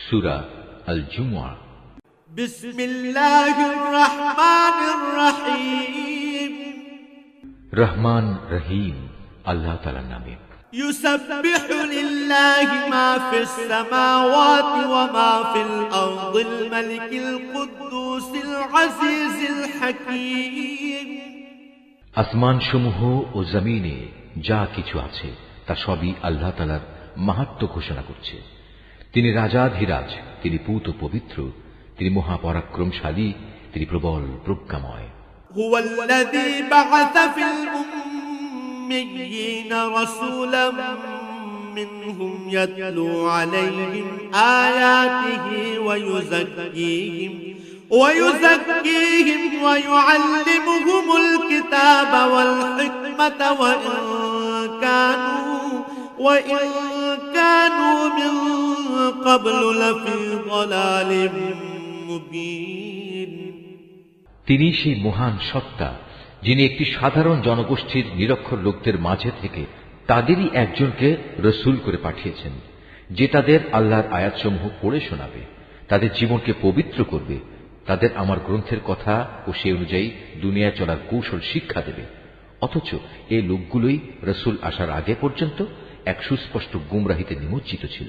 সূরা আল জুমুআ। বিসমিল্লাহির রহমানির রহিম। রহমান রহিম আল্লাহ তাআলার নামে। ইউসাব্বিহু লিল্লাহি মা ফিস সামাওয়াতি ওয়া মা ফিল আরদিল মালিকিল কুদ্দুসিল আজিজিল হাকীম। আসমান সমূহ ও জমিনে যা কিছু আছে তা সবই আল্লাহ তাআলার মাহাত্ম্য ঘোষণা করছে। তিনি রাজাধিরাজ, তিনি পূত পবিত্র, তিনি মহাপরাক্রমশালী, তিনি প্রবল প্রজ্ঞাময়। হুয়াল্লাযী বা'আসা ফিল উম্মিয়্যিনা রাসূলাম মিনহুম ইয়াতলু আলাইহিম আয়াতিহি ওয়া يزكيهم ويعلمهم الكتاب والحكمة وإن كانوا من قبل لفي ضلال مبين। তিনি সেই মহান সত্তা যিনি একটি সাধারণ জনগোষ্ঠীর নিরক্ষর লোকদের মাঝে থেকে তাদেরই একজনকে রসূল করে পাঠিয়েছেন, যে তাদের আল্লাহর আয়াতসমূহ পড়ে শোনাবে, তাদের জীবনকে পবিত্র করবে, তাদের আমার গ্রন্থের কথা ও সে অনুযায়ী দুনিয়ায় চলার কৌশল শিক্ষা দেবে। অথচ এই লোকগুলোই রসূল আসার আগে পর্যন্ত এক সুস্পষ্ট গুমরাহিতে নিমজ্জিত ছিল।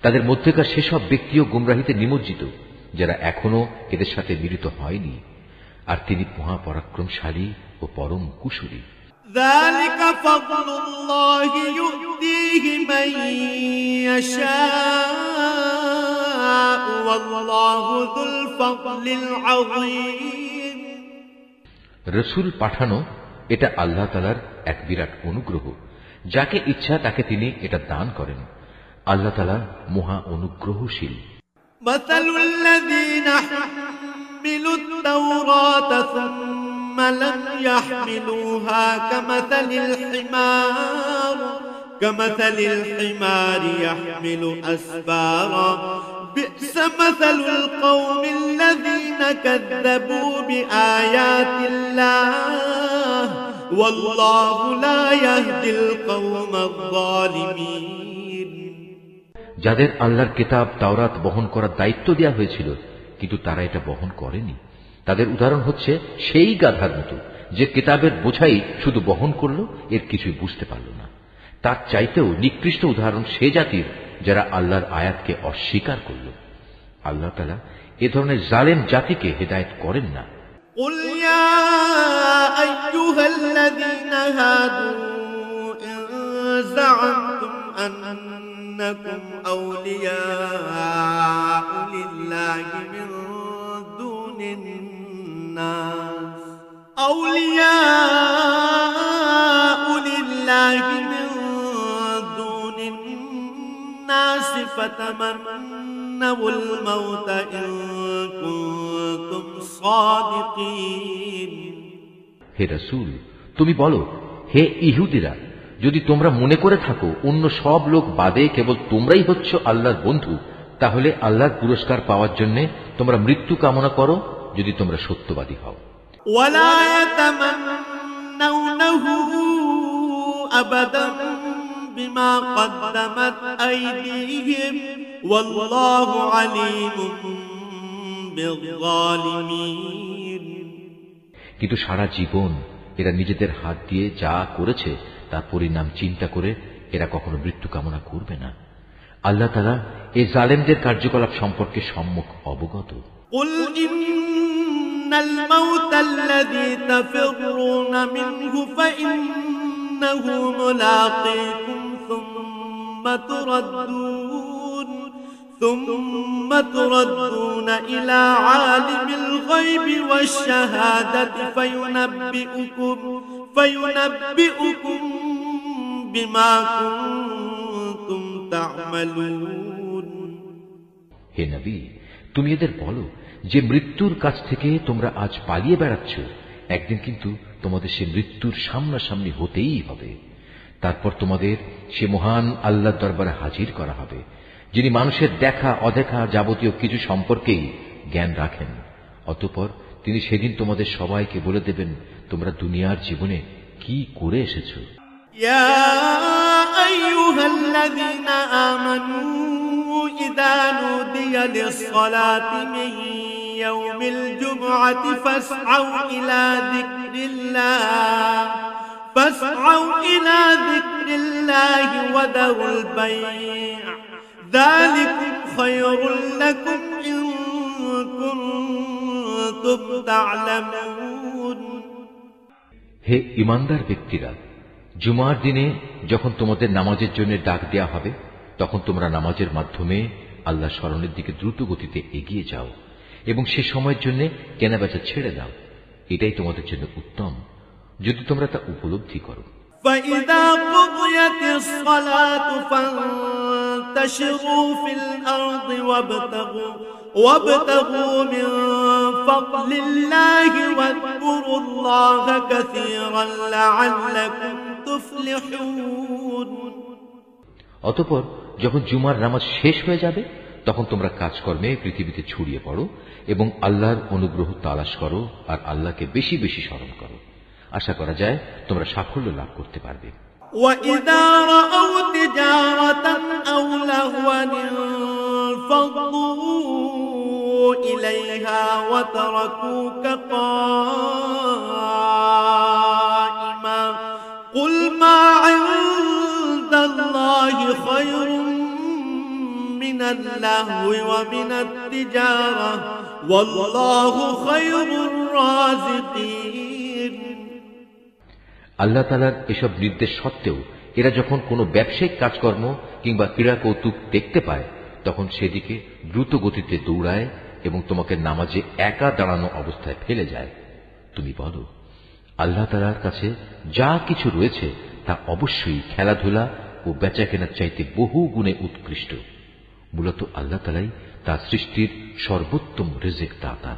তাদের মধ্যেকার সেসব ব্যক্তিও গুমরাহিতে নিমজ্জিত যারা এখনো এদের সাথে মিলিত হয়নি, আর তিনি মহাপরাক্রমশালী ও পরম কুশলী। যালিকা ফাদলুল্লাহি ইউতিহি মান ইয়াশাউ ওয়াল্লাহু যুল ফাদলিল আযীম। রাসূল পাঠানো এটা আল্লাহ তাআলার এক বিরাট অনুগ্রহ, যাকে ইচ্ছা তাকে তিনি এটা দান করেন। আল্লাহ তাআলা মহা অনুগ্রহশীল। মাসালুল্লাযীনা হামিলুত তাওরাতা সুম্মা লাম ইয়াহমিলুহা কামাসালিল হিমারি ইয়াহমিলু আসফারা বি'সা মাসালুল কওমিল্লাযীনা কাযযাবু বিআয়াতিল্লাহ ওয়াল্লাহু লা ইয়াহদিল কওমায যালিমিন। যাদের আল্লাহর কিতাব তাওরাত বহন করার দায়িত্ব দেওয়া হয়েছিল কিন্তু তারা এটা বহন করেনি, তাদের উদাহরণ হচ্ছে সেই গাধার মতো যে কিতাবের বোঝাই শুধু বহন করল, এর কিছুই বুঝতে পারল না। তার চাইতেও নিকৃষ্ট উদাহরণ সে জাতির যারা আল্লাহর আয়াতকে অস্বীকার করল। আল্লাহ তাআলা এ ধরনের জালেম জাতিকে হেদায়েত করেন না। কুল ইয়া আইয়ুহাল্লাযীনা হাদু ইন যা'আমতুম أنكم أولياء لله من دون الناس فتمنوا الموت إن كنتم صادقين। হে রাসূল, তুমি বলো, হে ইহুদিরা, যদি তোমরা মনে করে থাকো অন্য সব লোক বাদে কেবল তোমরাই হচ্ছ আল্লাহর বন্ধু, তাহলে আল্লাহর পুরস্কার পাওয়ার জন্য তোমরা মৃত্যু কামনা করো যদি তোমরা সত্যবাদী হও। ওয়ালা ইয়াতামান্নাউনাহু আবাদান বিমা কদ্দামাত আইদিহিম ওয়াল্লাহু আলীমুম বিয-যালিমিন। কিন্তু সারা জীবন এরা নিজেদের হাত দিয়ে যা করেছে তার পরিণাম চিন্তা করে এরা কখনো মৃত্যু কামনা করবে না। আল্লাহ তাআলা এই জালেমদের কার্যকলাপ সম্পর্কে সম্যক অবগত। কুল ইন্নাল মাউতাল্লাযী তাফিরুনা মিনহু ফাইন্নাহু মুলাকীকুম ثم تردون إلى عالم الغيب والشهادة فينبئكم بما كنتم تعملون। হে নবী, তুমি এদের বলো যে মৃত্যুর কাছ থেকে তোমরা আজ পালিয়ে বেড়াচ্ছ, একদিন কিন্তু তোমাদের সে মৃত্যুর সামনাসামনি হতেই হবে। তারপর তোমাদের সে মহান আল্লাহর দরবারে হাজির করা হবে, যিনি মানুষের দেখা অদেখা যাবতীয় কিছু সম্পর্কেই জ্ঞান রাখেন। অতঃপর তিনি সেদিন তোমাদের সবাইকে বলে দেবেন তোমরা দুনিয়ার জীবনে কি করে এসেছো। يا أيها الذين آمنوا إذا نودي للصلاة من يوم الجمعة فاسعوا إلى ذكر الله وذروا البيع ذلكم خير لكم إن كنتم تعلمون। হে ঈমানদার ব্যক্তিরা, জুমার দিনে যখন তোমাদের নামাজের জন্য ডাক দেয়া হবে তখন তোমরা নামাজের মাধ্যমে আল্লাহ স্মরণের দিকে দ্রুত গতিতে এগিয়ে যাও এবং সে সময়ের জন্য কেনাবেচা ছেড়ে দাও। এটাই তোমাদের জন্য উত্তম যদি তোমরা তা উপলব্ধি করো। فإذا قضيت الصلاة فانتشروا في الأرض وابتغوا من فضل الله واذكروا الله كثيرا لعلكم تفلحون। অতঃপর যখন জুমার নামাজ শেষ হয়ে যাবে তখন তোমরা কাজকর্মে পৃথিবীতে ছড়িয়ে পড়ো এবং আল্লাহর অনুগ্রহ তালাশ করো আর আল্লাহকে বেশি বেশি স্মরণ করো। আশা করা যায় তোমরা সাফল্য লাভ করতে পারবে। وَإِذَا رَأَوْا تِجَارَةً أَوْ لَهْوًا انفَضُّوا إِلَيْهَا وَتَرَكُوكَ قَائِمًا قُلْ مَا عِندَ اللَّهِ خَيْرٌ مِنَ اللَّهْوِ وَمِنَ التِّجَارَةِ وَاللَّهُ خَيْرُ الرَّازِقِينَ। আল্লাহ তাআলার এসব নির্দেশ সত্ত্বেও এরা যখন কোনো ব্যবসায়িক কাজকর্ম কিংবা ক্রীড়া কৌতুক দেখতে পায় তখন সেদিকে দ্রুত গতিতে দৌড়ায় এবং তোমাকে নামাজে একা দাঁড়ানো অবস্থায় ফেলে যায়। তুমি বলো, আল্লাহ তাআলার কাছে যা কিছু রয়েছে তা অবশ্যই খেলাধুলা ও বেচাকেনার চাইতে বহু গুণে উৎকৃষ্ট। মূলত আল্লাহ তাআলাই তার সৃষ্টির সর্বোত্তম রিজিক দাতা।